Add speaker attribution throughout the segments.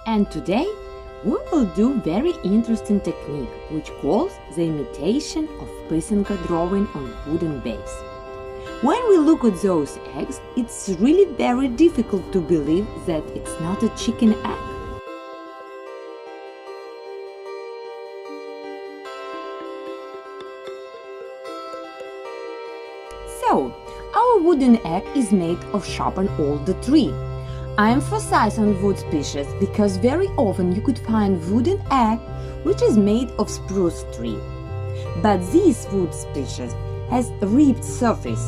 Speaker 1: And today we will do very interesting technique which calls the imitation of Pysanka drawing on wooden base. When we look at those eggs, it's really very difficult to believe that it's not a chicken egg. So, our wooden egg is made of sharpened old tree. I emphasize on wood species because very often you could find wooden egg which is made of spruce tree. But this wood species has a ribbed surface.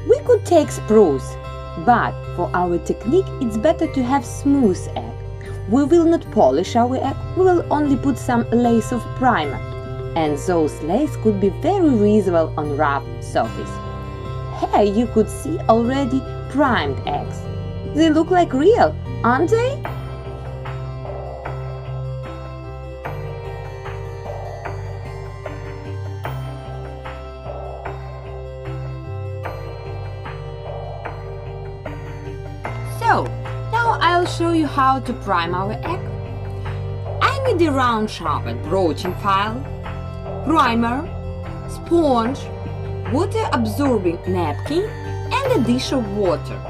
Speaker 1: We could take spruce, but for our technique it's better to have smooth egg. We will not polish our egg, we will only put some layers of primer, and those layers could be very visible on rough surface. Here you could see already primed eggs. They look like real, aren't they? So, now I'll show you how to prime our egg. I need a round sharpened broaching file, primer, sponge, water-absorbing napkin and a dish of water.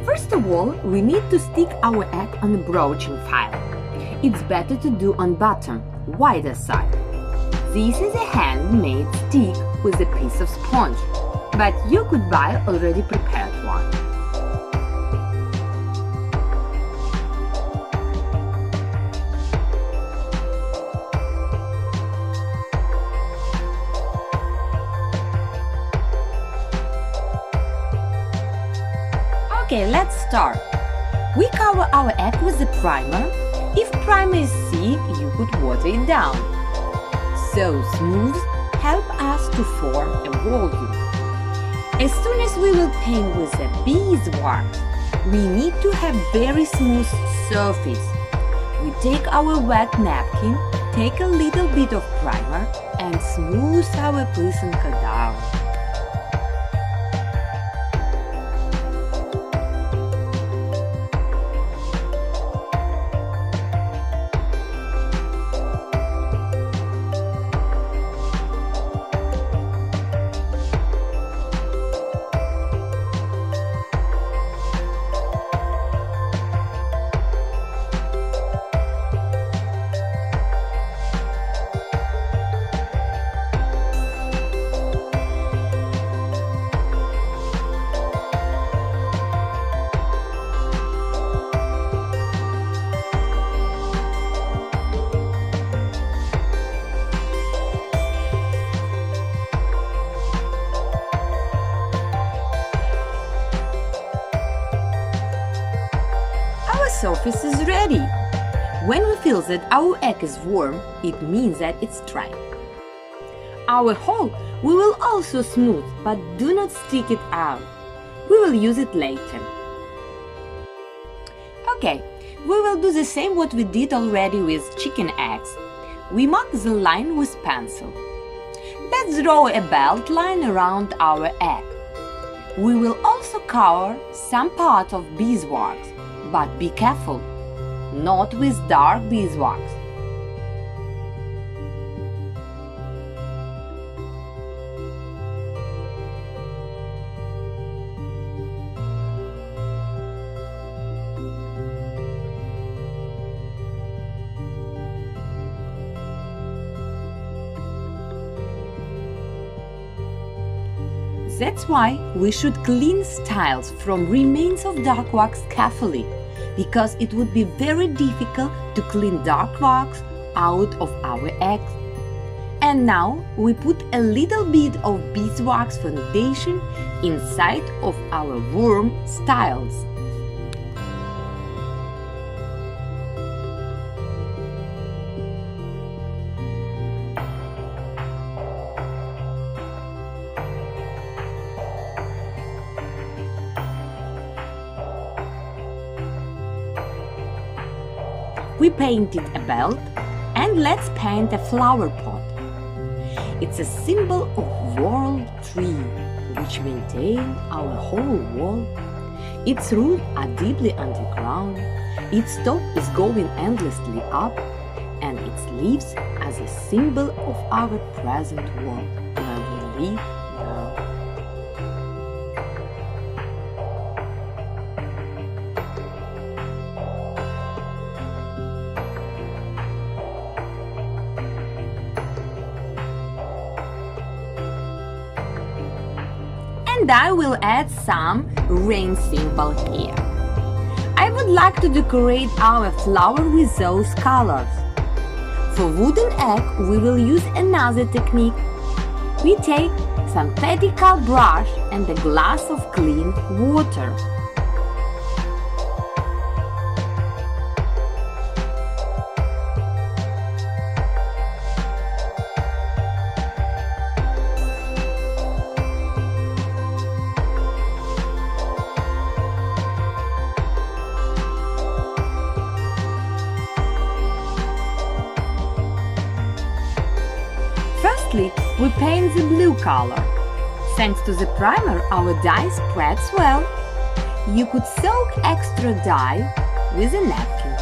Speaker 1: First of all, we need to stick our egg on the broaching file. It's better to do on bottom, wider side. This is a handmade stick with a piece of sponge, but you could buy already prepared one. Okay, let's start. We cover our egg with the primer. If primer is thick, you could water it down. So smooth help us to form a volume. As soon as we will paint with the beeswax, we need to have very smooth surface. We take our wet napkin, take a little bit of primer and smooth our Pysanka down. Surface is ready. When we feel that our egg is warm, it means that it's dry. Our hole we will also smooth, but do not stick it out. We will use it later. Okay, we will do the same what we did already with chicken eggs. We mark the line with pencil. Let's draw a belt line around our egg. We will also cover some part of beeswax. But be careful, not with dark beeswax. That's why we should clean styles from remains of dark wax carefully, because it would be very difficult to clean dark wax out of our eggs. And now we put a little bit of beeswax foundation inside of our worm styles. We painted a belt, and let's paint a flower pot. It's a symbol of world tree, which maintain our whole wall. Its roots are deeply underground, its top is going endlessly up, and its leaves as a symbol of our present world, where we live now. And I will add some rain symbol here. I would like to decorate our flower with those colors. For wooden egg, we will use another technique. We take some pedicle brush and a glass of clean water. Firstly, we paint the blue color. Thanks to the primer, our dye spreads well. You could soak extra dye with a napkin.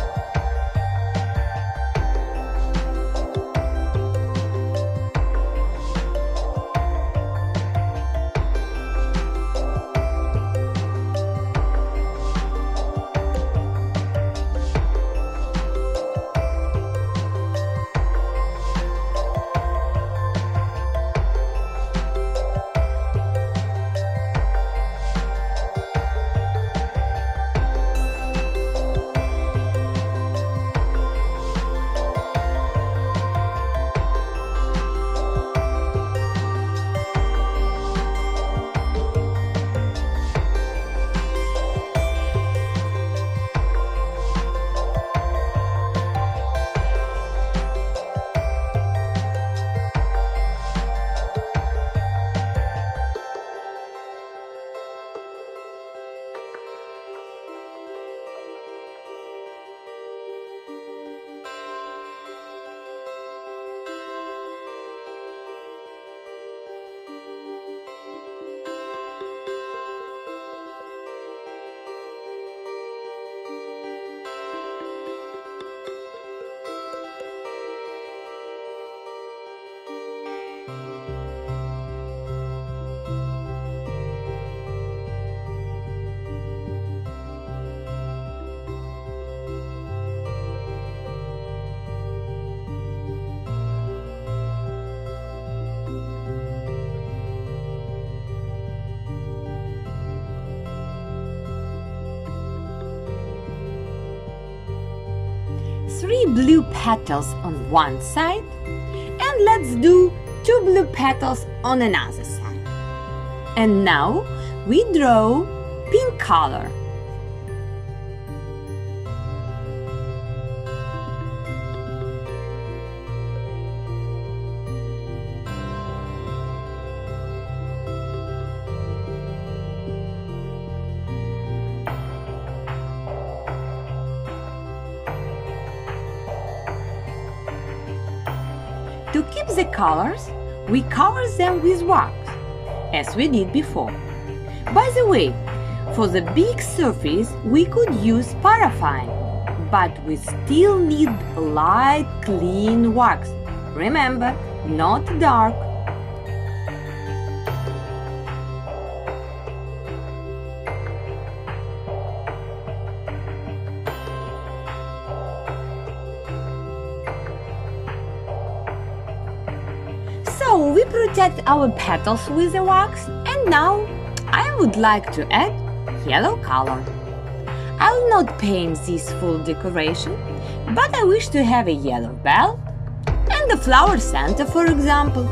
Speaker 1: Three blue petals on one side, and let's do 2 blue petals on another side. And now we draw pink color. To keep the colors, we cover them with wax, as we did before. By the way, for the big surface we could use paraffin, but we still need light, clean wax. Remember, not dark. So we protect our petals with the wax, and now I would like to add yellow color. I will not paint this full decoration, but I wish to have a yellow bell and and the flower center, for example.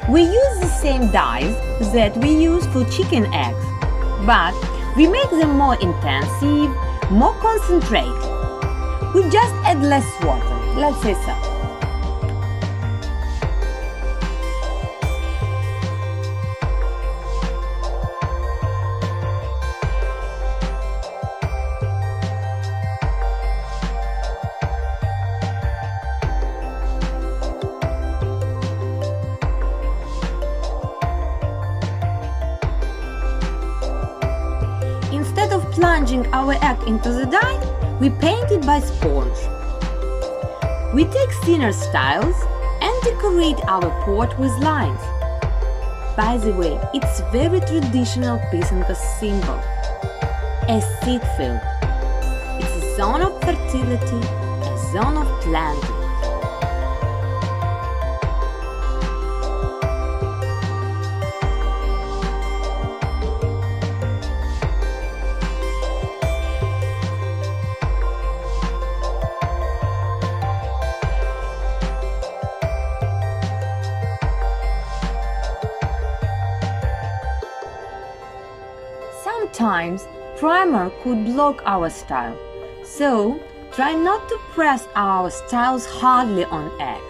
Speaker 1: We use the same dyes that we use for chicken eggs, but we make them more intensive, more concentrated. We just add less water, let's say so. Instead of plunging our egg into the dye, we paint it by sponge. We take thinner stiles and decorate our pot with lines. By the way, it's very traditional Pysanka symbol, a seed field. It's a zone of fertility, a zone of planting. Sometimes primer could block our style, so try not to press our stiles hardly on egg.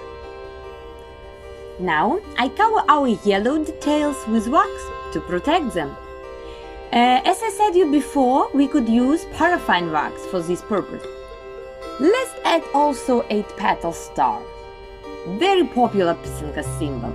Speaker 1: Now I cover our yellow details with wax to protect them. As I said you before, we could use paraffin wax for this purpose. Let's add also 8-petal star, very popular Pysanka symbol.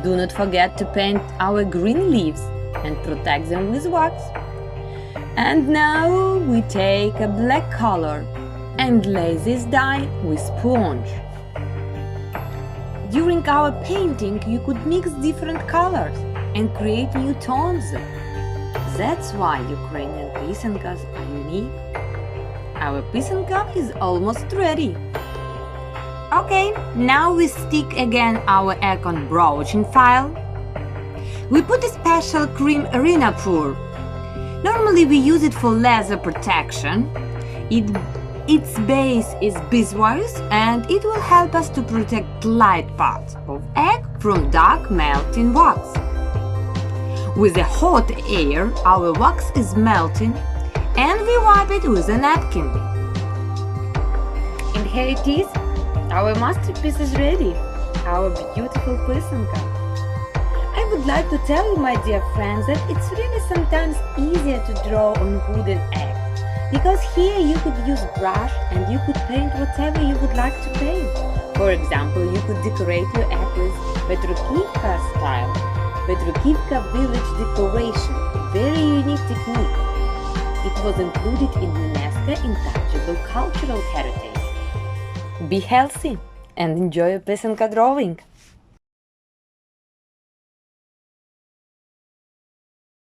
Speaker 1: Do not forget to paint our green leaves and protect them with wax. And now we take a black color and lay this dye with sponge. During our painting you could mix different colors and create new tones. That's why Ukrainian Pysankas are unique. Our Pysanka is almost ready. Okay, now we stick again our egg on broaching file. We put a special cream arena pour. Normally we use it for laser protection. Its base is beeswax and it will help us to protect light parts of egg from dark melting wax. With the hot air, our wax is melting and we wipe it with a napkin. And here it is. Our masterpiece is ready, our beautiful Pysanka. I would like to tell you, my dear friends, that it's really sometimes easier to draw on wooden egg, because here you could use brush and you could paint whatever you would like to paint. For example, you could decorate your egg with Petrokivka style, Petrokivka village decoration, very unique technique. It was included in UNESCO Intangible Cultural Heritage. Be healthy and enjoy your Pysanka drawing!